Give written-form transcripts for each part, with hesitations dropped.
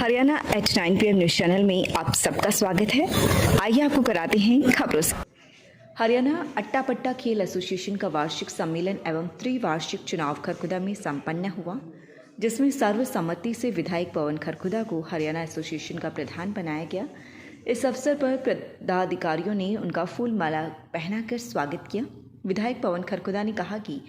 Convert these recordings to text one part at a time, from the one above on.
Haryana at 9 PM news channel में आप सबका स्वागत है। आइए आपको कराते हैं खबरों से। हरियाणा अट्टा पट्टा खेल एसोसिएशन का वार्षिक सम्मेलन एवं त्रिवार्षिक चुनाव खरखुदा में संपन्न हुआ, जिसमें सर्वसम्मति से विधायक पवन खरखुदा को हरियाणा एसोसिएशन का प्रधान बनाया गया। इस अवसर पर पदाधिकारियों ने उनका फूल माला पहनाकर स्वागत किया। विधायक पवन खरखुदा ने कहा कि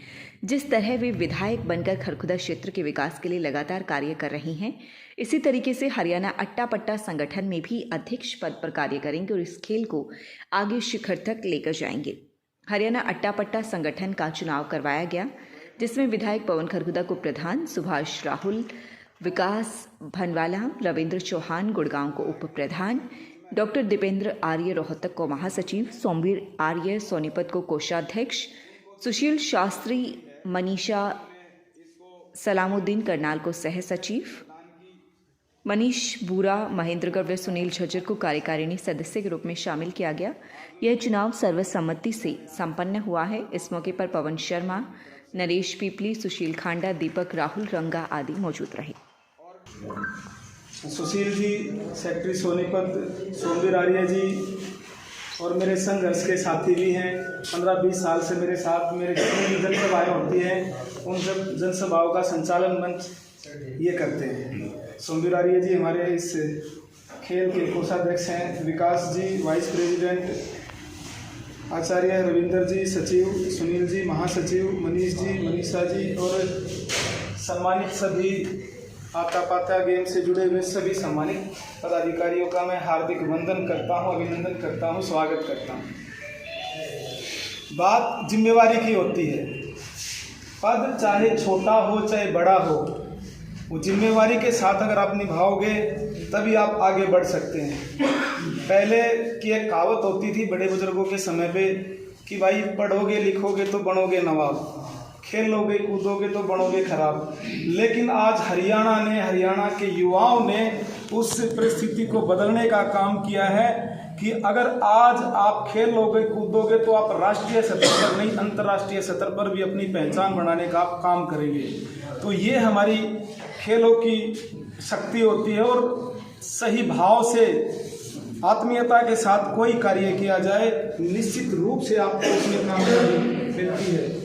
जिस तरह वे विधायक बनकर खरखुदा क्षेत्र के विकास के लिए लगातार कार्य कर रही हैं, इसी तरीके से हरियाणा अट्टा पट्टा संगठन में भी अध्यक्ष पद पर कार्य करेंगे और इस खेल को आगे शिखर तक लेकर जाएंगे। हरियाणा अट्टा पट्टा संगठन का चुनाव करवाया गया, जिसमें विधायक पवन खरखुदा को प्रधान, सुभाष राहुल विकास भनवाला, रविंद्र चौहान गुड़गांव को उप प्रधान, डॉक्टर दीपेंद्र आर्य रोहतक को महासचिव, सोमवीर आर्य सोनीपत को कोषाध्यक्ष, सुशील शास्त्री मनीषा सलामुद्दीन करनाल को सह सचिव, मनीष बूरा महेंद्रगढ़ व सुनील झज्जर को कार्यकारिणी सदस्य के रूप में शामिल किया गया। यह चुनाव सर्वसम्मति से संपन्न हुआ है। इस मौके पर पवन शर्मा, नरेश पीपली, सुशील खांडा, दीपक राहुल रंगा आदि मौजूद रहे। सुशील जी सेक्रेटरी सोनीपत, सोमवीर आर्य जी और मेरे संघर्ष के साथी भी हैं। 15-20 साल से मेरे साथ मेरे जितनी भी जनसभाएँ होती हैं उन सब जनसभाओं का संचालन मंच ये करते हैं। सोमवीर आर्य जी हमारे इस खेल के कोषाध्यक्ष हैं, विकास जी वाइस प्रेसिडेंट, आचार्य रविंद्र जी सचिव, सुनील जी महासचिव, मनीष जी, मनीषा जी और सम्मानित सभी आता पाता गेम से जुड़े हुए सभी सम्मानित पदाधिकारियों का मैं हार्दिक वंदन करता हूं, अभिनंदन करता हूं, स्वागत करता हूं। बात जिम्मेवारी की होती है। पद चाहे छोटा हो चाहे बड़ा हो, वो जिम्मेवारी के साथ अगर आप निभाओगे तभी आप आगे बढ़ सकते हैं। पहले की एक कहावत होती थी बड़े बुजुर्गों के समय पे कि भाई पढ़ोगे लिखोगे तो बनोगे नवाब, खेलोगे कूदोगे तो बनोगे खराब। लेकिन आज हरियाणा के युवाओं ने उस परिस्थिति को बदलने का काम किया है कि अगर आज आप खेलोगे कूदोगे तो आप राष्ट्रीय सतह पर नहीं अंतर्राष्ट्रीय सतह पर भी अपनी पहचान बनाने का आप काम करेंगे। तो ये हमारी खेलों की शक्ति होती है और सही भाव से आत्मीयता के साथ कोई कार्य किया जाए निश्चित रूप से आपको उसमें कामयाबी मिलती है।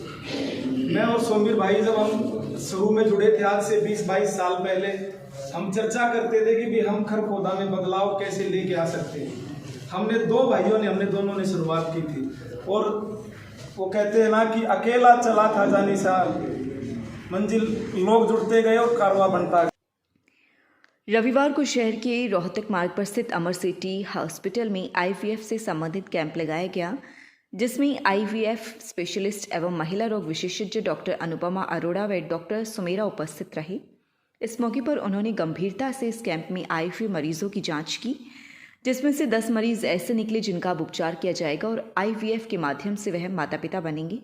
मैं और सोमवीर भाई जब हम शुरू में जुड़े थे आज से 20-22 साल पहले, हम चर्चा करते थे कि भी हम खरखुदा में बदलाव कैसे लेके आ सकते हैं। हमने हमने दोनों ने शुरुआत की थी और वो कहते हैं ना कि अकेला चला था जानी साल, मंजिल लोग जुड़ते गए और कारवां बनता गया। रविवार को शहर के रोहतक मार्ग पर स्थित अमर सिटी हॉस्पिटल में IVF से संबंधित कैंप लगाया गया, जिसमें IVF स्पेशलिस्ट एवं महिला रोग विशेषज्ञ डॉक्टर अनुपमा अरोड़ा व डॉक्टर सुमेरा उपस्थित रहे। इस मौके पर उन्होंने गंभीरता से इस कैंप में आए हुए मरीजों की जांच की, जिसमें से 10 मरीज ऐसे निकले जिनका अब उपचार किया जाएगा और IVF के माध्यम से वह माता पिता बनेंगे।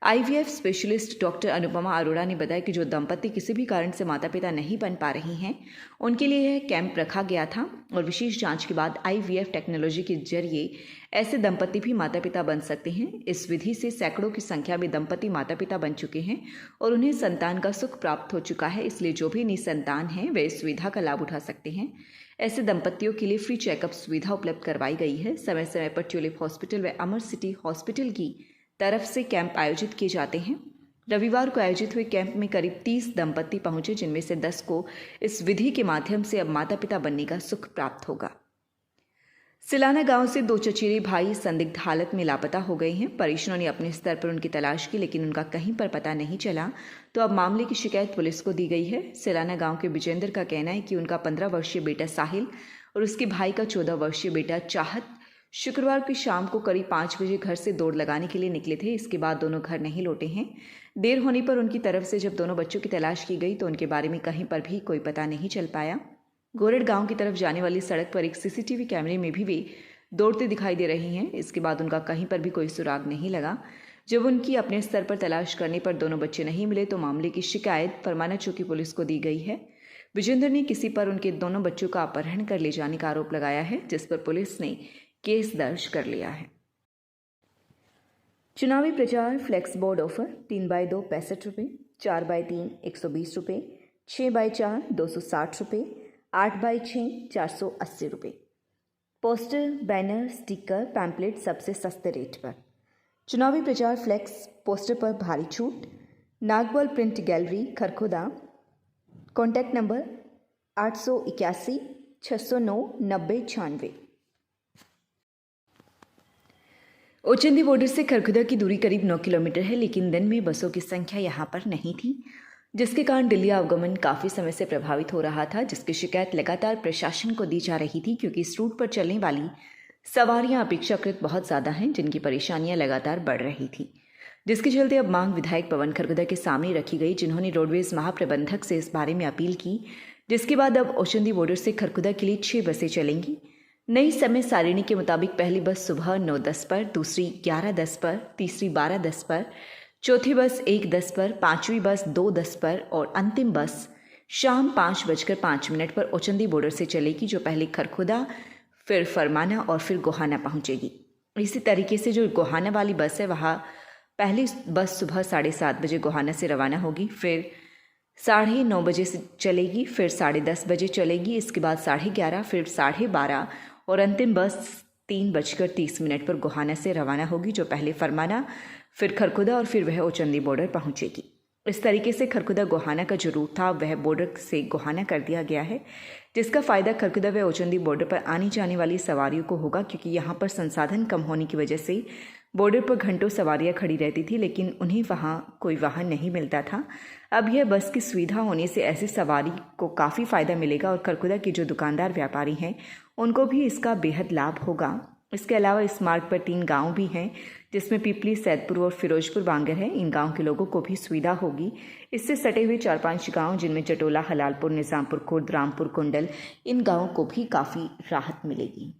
IVF specialist doctor Anupama Arora ने बताया कि जो दंपति किसी भी कारण से माता पिता नहीं बन पा रही हैं, उनके लिए यह कैंप रखा गया था और विशेष जांच के बाद IVF टेक्नोलॉजी के जरिए ऐसे दंपति भी माता पिता बन सकते हैं। इस विधि से सैकड़ों की संख्या में दंपति माता पिता बन चुके हैं और उन्हें संतान का सुख प्राप्त हो चुका है। इसलिए जो भी निसंतान हैं वे इस सुविधा का लाभ उठा सकते हैं। ऐसे दंपतियों के लिए फ्री चेकअप सुविधा उपलब्ध करवाई गई है। समय समय पर ट्यूलिप हॉस्पिटल व अमर सिटी हॉस्पिटल की तरफ से कैंप आयोजित किए जाते हैं। रविवार को आयोजित हुए कैंप में करीब 30 दंपति पहुंचे, जिनमें से 10 को इस विधि के माध्यम से अब माता पिता बनने का सुख प्राप्त होगा। सिलाना गांव से 2 चचेरे भाई संदिग्ध हालत में लापता हो गए हैं। परिजनों ने अपने स्तर पर उनकी तलाश की, लेकिन उनका कहीं पर पता नहीं चला, तो अब मामले की शिकायत पुलिस को दी गई है। सिलाना गांव के विजेंद्र का कहना है कि उनका 15 वर्षीय बेटा साहिल और उसके भाई का 14 वर्षीय बेटा चाहत शुक्रवार की शाम को करीब 5 बजे घर से दौड़ लगाने के लिए निकले थे। इसके बाद दोनों घर नहीं लौटे हैं। देर होने पर उनकी तरफ से जब दोनों बच्चों की तलाश की गई तो उनके बारे में कहीं पर भी कोई पता नहीं चल पाया। गोरेड़ गांव की तरफ जाने वाली सड़क पर एक CCTV कैमरे में भी वे दौड़ते दिखाई दे रहे हैं। इसके बाद उनका कहीं पर भी कोई सुराग नहीं लगा। जब उनकी अपने स्तर पर तलाश करने पर दोनों बच्चे नहीं मिले तो मामले की शिकायत परमाना चौकी पुलिस को दी गई है। विजेंद्र ने किसी पर उनके दोनों बच्चों का अपहरण कर ले जाने का आरोप लगाया है, जिस पर पुलिस ने केस दर्ज कर लिया है। चुनावी प्रचार फ्लेक्स बोर्ड ऑफर 3x2 65 रुपये, 4x3 120 रुपये, 6x4 260 रुपये, 8x6 480 रुपये। पोस्टर, बैनर, स्टिकर, पैम्पलेट सबसे सस्ते रेट पर। चुनावी प्रचार फ्लेक्स पोस्टर पर भारी छूट। Nagbal print gallery, Kharkhoda. Contact number 881 609 9096। Ochandi border से खरखुदा की दूरी करीब 9 किलोमीटर है, लेकिन दिन में बसों की संख्या यहां पर नहीं थी, जिसके कारण दिल्ली आवागमन काफ़ी समय से प्रभावित हो रहा था, जिसकी शिकायत लगातार प्रशासन को दी जा रही थी क्योंकि इस रूट पर चलने वाली सवारियां अपेक्षाकृत बहुत ज़्यादा हैं, जिनकी परेशानियां लगातार बढ़ रही थी, जिसके चलते अब मांग विधायक पवन खरखुदा के सामने रखी गई, जिन्होंने रोडवेज महाप्रबंधक से इस बारे में अपील की, जिसके बाद अब ओचंदी बॉर्डर से खरखुदा के लिए 6 बसें चलेंगी। नई समय सारिणी के मुताबिक पहली बस सुबह 9:10 पर, दूसरी 11:10 पर, तीसरी 12:10 पर, चौथी बस 1:10 पर, पांचवी बस 2:10 पर और अंतिम बस शाम 5:05 पर ओचंदी बॉर्डर से चलेगी, जो पहले खरखुदा, फिर फरमाना और फिर गोहाना पहुंचेगी। इसी तरीके से जो गोहाना वाली बस है, वहाँ पहली बस सुबह 7:30 बजे गोहाना से रवाना होगी, फिर 9:30 बजे से चलेगी, फिर 10:30 बजे चलेगी, इसके बाद 11:30, फिर 12:30 और अंतिम बस 3:30 पर गोहाना से रवाना होगी, जो पहले फरमाना, फिर खरखुदा और फिर वह ओचंदी बॉर्डर पहुंचेगी। इस तरीके से खरखुदा गोहाना का जो रूट था वह बॉर्डर से गोहाना कर दिया गया है, जिसका फ़ायदा खरखुदा व ओचंदी बॉर्डर पर आने जाने वाली सवारियों को होगा, क्योंकि यहाँ पर संसाधन कम होने की वजह से बॉर्डर पर घंटों सवारियाँ खड़ी रहती थी, लेकिन उन्हें वहाँ कोई वाहन नहीं मिलता था। अब यह बस की सुविधा होने से ऐसी सवारी को काफ़ी फ़ायदा मिलेगा और खरखुदा के जो दुकानदार व्यापारी हैं उनको भी इसका बेहद लाभ होगा। इसके अलावा इस मार्ग पर 3 गांव भी हैं, जिसमें पिपली, सैदपुर और फिरोजपुर बांगर है। इन गांव के लोगों को भी सुविधा होगी। इससे सटे हुए 4-5 गांव, जिनमें चटोला, हलालपुर, निज़ामपुर खुर्द, रामपुर, कुंडल, इन गांवों को भी काफ़ी राहत मिलेगी।